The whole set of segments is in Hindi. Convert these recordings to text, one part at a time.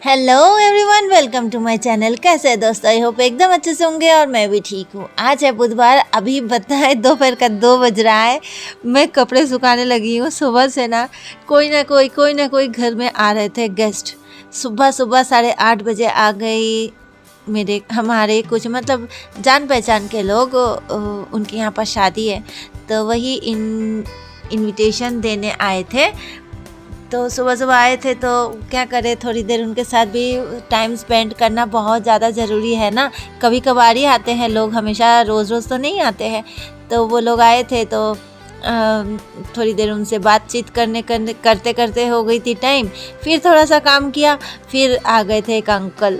Hello everyone, welcome to my channel. कैसे है दोस्तों? आई होप एकदम अच्छे से होंगे और मैं भी ठीक हूँ। आज है बुधवार, अभी पता है दोपहर का 2 बज रहा है। मैं कपड़े सुखाने लगी हूँ। सुबह से ना कोई घर में आ रहे थे गेस्ट। सुबह 8:30 बजे आ गई। हमारे कुछ मतलब जान पहचान के लोग, उनके यहाँ पर शादी है तो वही इनविटेशन देने आए थे। तो सुबह आए थे तो क्या करें, थोड़ी देर उनके साथ भी टाइम स्पेंड करना बहुत ज़्यादा ज़रूरी है ना। कभी कभार ही आते हैं लोग, हमेशा रोज़ तो नहीं आते हैं। तो वो लोग आए थे तो थोड़ी देर उनसे बातचीत करते करते हो गई थी टाइम। फिर थोड़ा सा काम किया, फिर आ गए थे एक अंकल।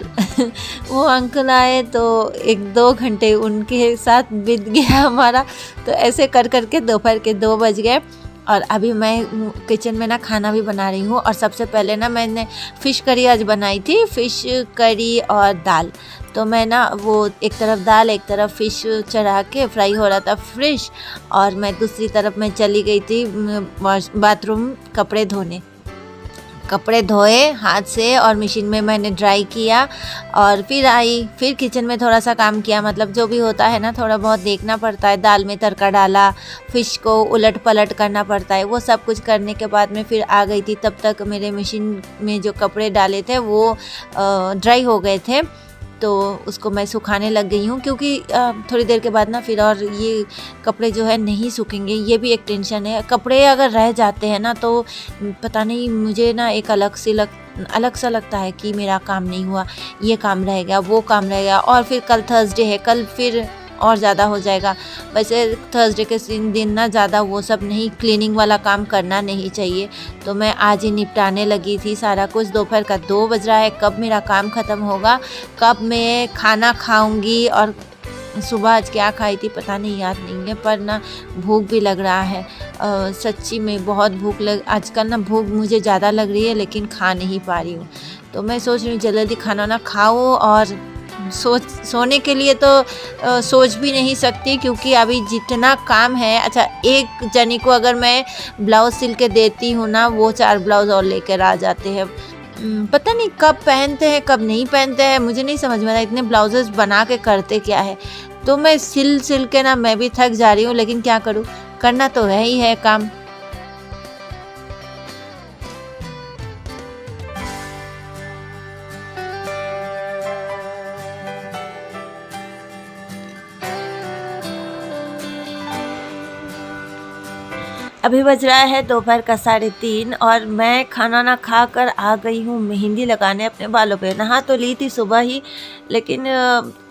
वो अंकल आए तो 1-2 घंटे उनके साथ बीत गया हमारा। तो ऐसे कर के दोपहर के 2 बज गए। और अभी मैं किचन में ना खाना भी बना रही हूँ। और सबसे पहले ना मैंने फ़िश करी आज बनाई थी, फ़िश करी और दाल। तो मैं ना वो एक तरफ दाल एक तरफ फ़िश चढ़ा के फ्राई हो रहा था फ़िश, और मैं दूसरी तरफ मैं चली गई थी बाथरूम कपड़े धोए हाथ से और मशीन में मैंने ड्राई किया। और फिर आई, फिर किचन में थोड़ा सा काम किया। मतलब जो भी होता है ना, थोड़ा बहुत देखना पड़ता है। दाल में तड़का डाला, फ़िश को उलट पलट करना पड़ता है। वो सब कुछ करने के बाद में फिर आ गई थी। तब तक मेरे मशीन में जो कपड़े डाले थे वो ड्राई हो गए थे। तो उसको मैं सुखाने लग गई हूँ, क्योंकि थोड़ी देर के बाद ना फिर और ये कपड़े जो है नहीं सूखेंगे। ये भी एक टेंशन है। कपड़े अगर रह जाते हैं ना तो पता नहीं, मुझे ना एक अलग सा लगता है कि मेरा काम नहीं हुआ, ये काम रह गया, वो काम रह गया। और फिर कल थर्सडे है, कल फिर और ज़्यादा हो जाएगा। वैसे थर्सडे के दिन ना ज़्यादा वो सब नहीं, क्लीनिंग वाला काम करना नहीं चाहिए। तो मैं आज ही निपटाने लगी थी सारा कुछ। दोपहर का 2 बज रहा है। कब मेरा काम ख़त्म होगा, कब मैं खाना खाऊंगी। और सुबह आज क्या खाई थी पता नहीं, याद नहीं है। पर ना भूख भी लग रहा है, सच्ची में बहुत भूख आजकल ना भूख मुझे ज़्यादा लग रही है, लेकिन खा नहीं पा रही हूँ। तो मैं सोच रही हूँ जल्दी खाना ना खाऊँ। और सोने के लिए तो सोच भी नहीं सकती, क्योंकि अभी जितना काम है। अच्छा, एक जनी को अगर मैं ब्लाउज़ सिल के देती हूँ ना, वो 4 ब्लाउज़ और लेकर आ जाते हैं। पता नहीं कब पहनते हैं कब नहीं पहनते हैं, मुझे नहीं समझ में आता इतने ब्लाउजेस बना के करते क्या है। तो मैं सिल के ना मैं भी थक जा रही हूँ, लेकिन क्या करूँ, करना तो है ही है काम। अभी बज रहा है दोपहर का 3:30 और मैं खाना ना खा कर आ गई हूँ मेहंदी लगाने अपने बालों पे। नहा तो ली थी सुबह ही, लेकिन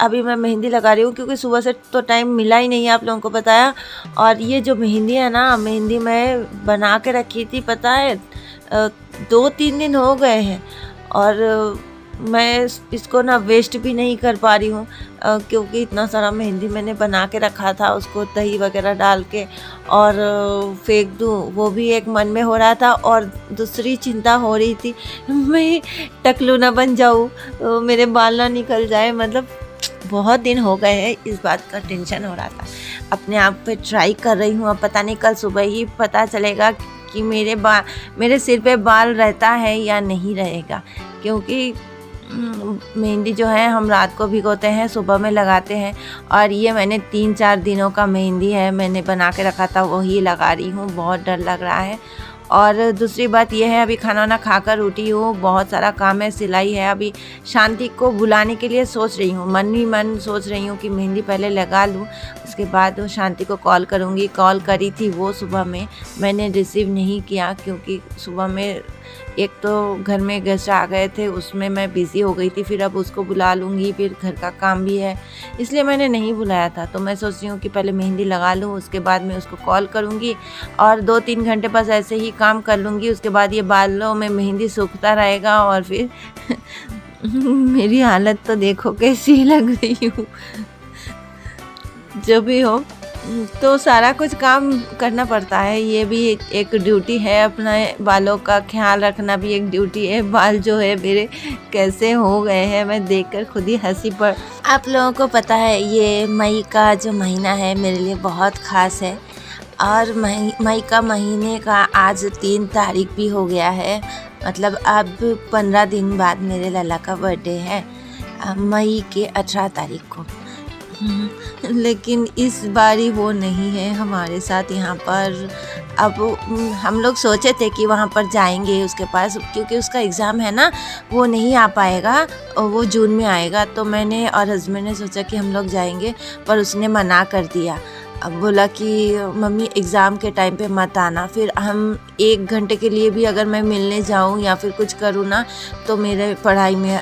अभी मैं मेहंदी लगा रही हूँ, क्योंकि सुबह से तो टाइम मिला ही नहीं है, आप लोगों को बताया। और ये जो मेहंदी है ना, मेहंदी मैं बना के रखी थी, पता है 2-3 दिन हो गए हैं। और मैं इसको ना वेस्ट भी नहीं कर पा रही हूँ, क्योंकि इतना सारा मेहंदी मैंने बना के रखा था, उसको दही वगैरह डाल के और फेंक दूँ, वो भी एक मन में हो रहा था। और दूसरी चिंता हो रही थी, मैं टकलू ना बन जाऊँ, मेरे बाल ना निकल जाए। मतलब बहुत दिन हो गए हैं, इस बात का टेंशन हो रहा था। अपने आप पे ट्राई कर रही हूँ। अब पता नहीं कल सुबह ही पता चलेगा कि मेरे सिर पे बाल रहता है या नहीं रहेगा, क्योंकि मेहंदी जो है हम रात को भिगोते हैं, सुबह में लगाते हैं। और ये मैंने 3-4 दिनों का मेहंदी है, मैंने बना के रखा था, वही लगा रही हूँ। बहुत डर लग रहा है। और दूसरी बात यह है, अभी खाना ना खाकर उठी हूँ, बहुत सारा काम है, सिलाई है। अभी शांति को बुलाने के लिए सोच रही हूँ, मन ही मन सोच रही हूँ कि मेहंदी पहले लगा लूँ, उसके बाद वो शांति को कॉल करूँगी। कॉल करी थी वो सुबह में, मैंने रिसीव नहीं किया, क्योंकि सुबह में एक तो घर में गेस्ट आ गए थे, उसमें मैं बिज़ी हो गई थी। फिर अब उसको बुला लूँगी, फिर घर का काम भी है, इसलिए मैंने नहीं बुलाया था। तो मैं सोच रही हूँ कि पहले मेहंदी लगा लूँ, उसके बाद मैं उसको कॉल करूँगी और 2-3 घंटे बस ऐसे ही काम कर लूँगी। उसके बाद ये बालों में मेहंदी सूखता रहेगा और फिर मेरी हालत तो देखो कैसी लग रही हूँ। जो भी हो, तो सारा कुछ काम करना पड़ता है, ये भी एक ड्यूटी है। अपना बालों का ख्याल रखना भी एक ड्यूटी है। बाल जो है मेरे कैसे हो गए हैं, मैं देखकर खुद ही हंसी पड़। आप लोगों को पता है ये मई का जो महीना है मेरे लिए बहुत ख़ास है। और मई का महीने का आज 3 तारीख भी हो गया है। मतलब अब 15 दिन बाद मेरे लल्ला का बर्थडे है, मई के 18 तारीख को। लेकिन इस बारी वो नहीं है हमारे साथ यहाँ पर। अब हम लोग सोचे थे कि वहाँ पर जाएंगे उसके पास, क्योंकि उसका एग्ज़ाम है ना, वो नहीं आ पाएगा और वो जून में आएगा। तो मैंने और हस्बैंड ने सोचा कि हम लोग जाएंगे, पर उसने मना कर दिया। अब बोला कि मम्मी एग्ज़ाम के टाइम पे मत आना। फिर हम 1 घंटे के लिए भी अगर मैं मिलने जाऊँ या फिर कुछ करूँ ना, तो मेरे पढ़ाई में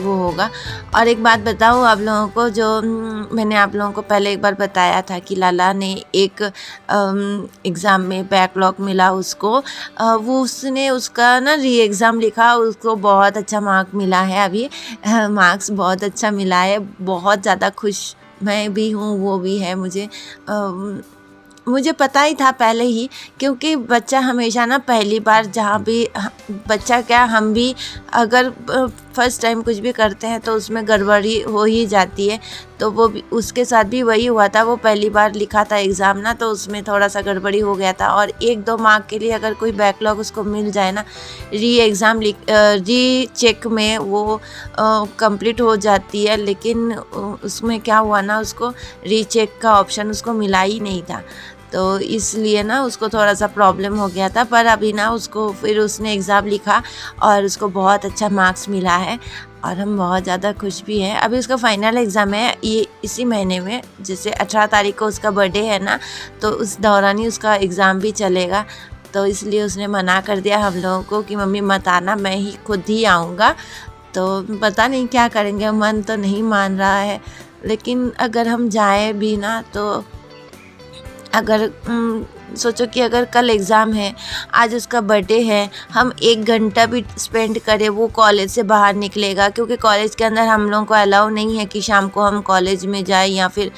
वो होगा। और एक बात बताऊँ आप लोगों को, जो मैंने आप लोगों को पहले एक बार बताया था कि लाला ने एक एग्ज़ाम में बैकलॉग मिला उसको, वो उसने उसका ना री एग्ज़ाम लिखा, उसको बहुत अच्छा मार्क मिला है। अभी मार्क्स बहुत अच्छा मिला है, बहुत ज़्यादा खुश मैं भी हूँ, वो भी है। मुझे पता ही था पहले ही, क्योंकि बच्चा हमेशा ना पहली बार जहाँ भी बच्चा क्या हम भी अगर फर्स्ट टाइम कुछ भी करते हैं तो उसमें गड़बड़ी हो ही जाती है। तो वो भी उसके साथ भी वही हुआ था। वो पहली बार लिखा था एग्ज़ाम ना, तो उसमें थोड़ा सा गड़बड़ी हो गया था। और 1-2 मार्क के लिए अगर कोई बैकलॉग उसको मिल जाए ना, री चेक में वो कंप्लीट हो जाती है। लेकिन उसमें क्या हुआ ना, उसको री चेक का ऑप्शन उसको मिला ही नहीं था, तो इसलिए ना उसको थोड़ा सा प्रॉब्लम हो गया था। पर अभी ना उसको फिर उसने एग्ज़ाम लिखा और उसको बहुत अच्छा मार्क्स मिला है और हम बहुत ज़्यादा खुश भी हैं। अभी उसका फाइनल एग्ज़ाम है ये इसी महीने में, जैसे 18 तारीख को उसका बर्थडे है ना, तो उस दौरान ही उसका एग्ज़ाम भी चलेगा। तो इसलिए उसने मना कर दिया हम लोगों को कि मम्मी मत आना, मैं ही खुद ही आऊँगा। तो पता नहीं क्या करेंगे, मन तो नहीं मान रहा है। लेकिन अगर हम जाएँ भी ना, तो अगर सोचो कि अगर कल एग्ज़ाम है, आज उसका बर्थडे है, हम 1 घंटा भी स्पेंड करें, वो कॉलेज से बाहर निकलेगा, क्योंकि कॉलेज के अंदर हम लोगों को अलाउ नहीं है कि शाम को हम कॉलेज में जाए, या फिर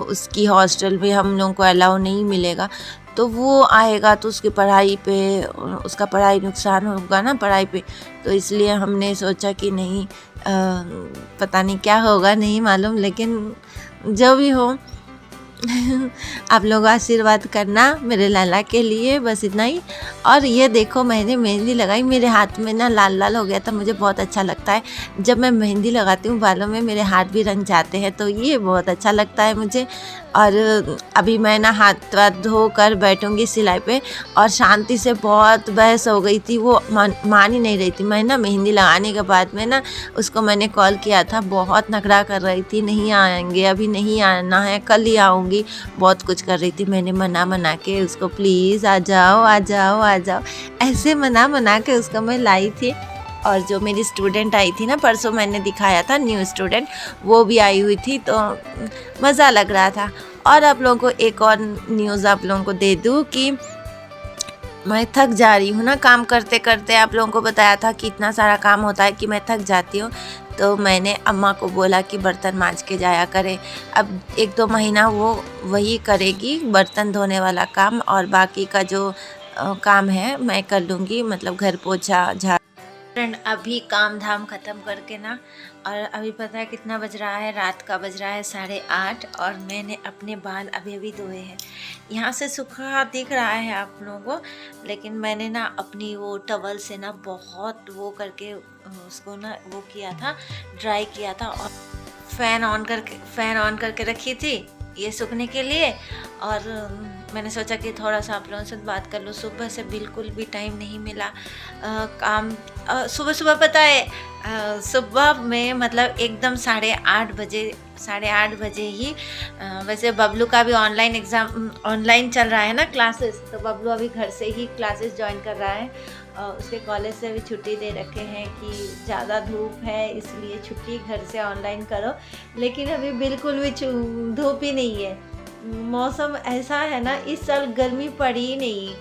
उसकी हॉस्टल में हम लोगों को अलाउ नहीं मिलेगा। तो वो आएगा तो उसकी पढ़ाई पे, उसका पढ़ाई नुकसान होगा ना पढ़ाई पे। तो इसलिए हमने सोचा कि नहीं, पता नहीं क्या होगा, नहीं मालूम, लेकिन जो भी हो आप लोग आशीर्वाद करना मेरे लाला के लिए, बस इतना ही। और ये देखो मैंने मेहंदी लगाई, मेरे हाथ में ना लाल लाल हो गया था। मुझे बहुत अच्छा लगता है जब मैं मेहंदी लगाती हूँ बालों में, मेरे हाथ भी रंग जाते हैं, तो ये बहुत अच्छा लगता है मुझे। और अभी मैं ना हाथ धो कर बैठूँगी सिलाई पे, और शांति से बहुत बहस हो गई थी, वो मान ही नहीं रही थी। मैं ना मेहंदी लगाने के बाद में ना उसको मैंने कॉल किया था, बहुत नखरा कर रही थी, नहीं आएंगे, अभी नहीं आना है, कल ही आऊँगी, बहुत कुछ कर रही थी। मैंने मना के उसको प्लीज़ आ जाओ आ जाओ आ जाओ, ऐसे मना के उसको मैं लाई थी। और जो मेरी स्टूडेंट आई थी ना, परसों मैंने दिखाया था न्यू स्टूडेंट, वो भी आई हुई थी, तो मज़ा लग रहा था। और आप लोगों को एक और न्यूज़ आप लोगों को दे दूँ कि मैं थक जा रही हूँ ना काम करते करते। आप लोगों को बताया था कि इतना सारा काम होता है कि मैं थक जाती हूँ। तो मैंने अम्मा को बोला कि बर्तन मांज के जाया करें। अब 1-2 महीना वो वही करेगी, बर्तन धोने वाला काम, और बाकी का जो काम है मैं कर लूँगी, मतलब घर पोछा झाड़ू। फ्रेंड अभी काम धाम ख़त्म करके ना, और अभी पता है कितना बज रहा है, रात का बज रहा है 8:30, और मैंने अपने बाल अभी धोए हैं। यहाँ से सूखा दिख रहा है आप लोगों को, लेकिन मैंने ना अपनी वो टवल से ना बहुत वो करके उसको ना वो किया था, ड्राई किया था, और फ़ैन ऑन करके रखी थी ये सूखने के लिए। और मैंने सोचा कि थोड़ा सा आप लोगों से बात कर लूँ। सुबह से बिल्कुल भी टाइम नहीं मिला काम। सुबह पता है सुबह में मतलब एकदम 8:30 बजे ही, वैसे बबलू का भी ऑनलाइन चल रहा है ना क्लासेस, तो बबलू अभी घर से ही क्लासेस ज्वाइन कर रहा है। उसके कॉलेज से भी छुट्टी दे रखे हैं कि ज़्यादा धूप है इसलिए छुट्टी घर से ऑनलाइन करो। लेकिन अभी बिल्कुल भी धूप ही नहीं है, मौसम ऐसा है ना, इस साल गर्मी पड़ी ही नहीं,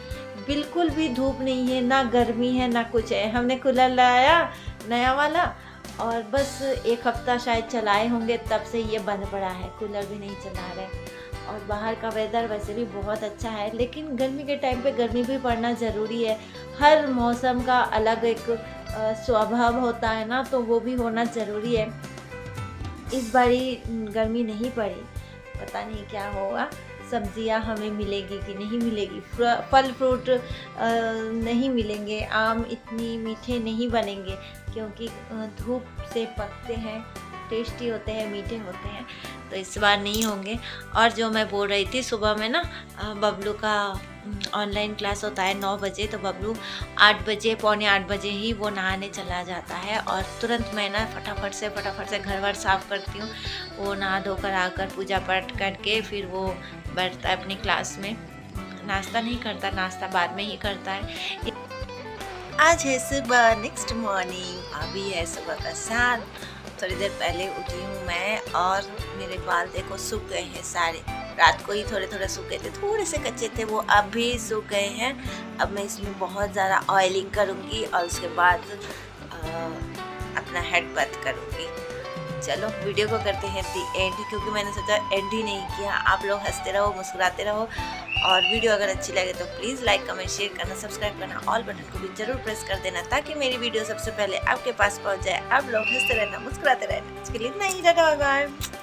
बिल्कुल भी धूप नहीं है, ना गर्मी है ना कुछ है। हमने कूलर लाया नया वाला, और बस 1 हफ्ता शायद चलाए होंगे, तब से ये बंद पड़ा है, कूलर भी नहीं चला रहे। और बाहर का वेदर वैसे भी बहुत अच्छा है, लेकिन गर्मी के टाइम पे गर्मी भी पड़ना ज़रूरी है। हर मौसम का अलग एक स्वभाव होता है ना, तो वो भी होना ज़रूरी है। इस बारी गर्मी नहीं पड़ी, पता नहीं क्या होगा, सब्जियां हमें मिलेगी कि नहीं मिलेगी, फल फ्रूट नहीं मिलेंगे, आम इतनी मीठे नहीं बनेंगे क्योंकि धूप से पकते हैं, टेस्टी होते हैं, मीठे होते हैं, तो इस बार नहीं होंगे। और जो मैं बोल रही थी, सुबह में ना बबलू का ऑनलाइन क्लास होता है 9 बजे, तो बबलू 8 बजे, पौने 8 बजे ही वो नहाने चला जाता है और तुरंत मैं ना फटाफट से घर वर साफ़ करती हूँ। वो नहा धोकर आकर पूजा पाठ करके फिर वो बैठता है अपनी क्लास में। नाश्ता नहीं करता, नाश्ता बाद में ही करता है। आज है सुबह, नेक्स्ट मॉर्निंग, अभी है सुबह का 7। थोड़ी देर पहले उठी हूँ मैं और मेरे बाल देखो सूख गए हैं सारे। रात को ही थोड़े थोड़े सूखे थे, थोड़े से कच्चे थे, वो अब भी सूख गए हैं। अब मैं इसमें बहुत ज़्यादा ऑयलिंग करूँगी और उसके बाद अपना हेड बाथ करूँगी। चलो वीडियो को करते हैं दी एंड, क्योंकि मैंने सोचा एंड ही नहीं किया। आप लोग हंसते रहो, मुस्कुराते रहो, और वीडियो अगर अच्छी लगे तो प्लीज़ लाइक, कमेंट, शेयर करना, सब्सक्राइब करना, ऑल बटन को भी जरूर प्रेस कर देना ताकि मेरी वीडियो सबसे पहले आपके पास पहुंच जाए। आप लोग हंसते रहना, मुस्कुराते रहना। इसके लिए इतना ही, टाटा बाय बाय।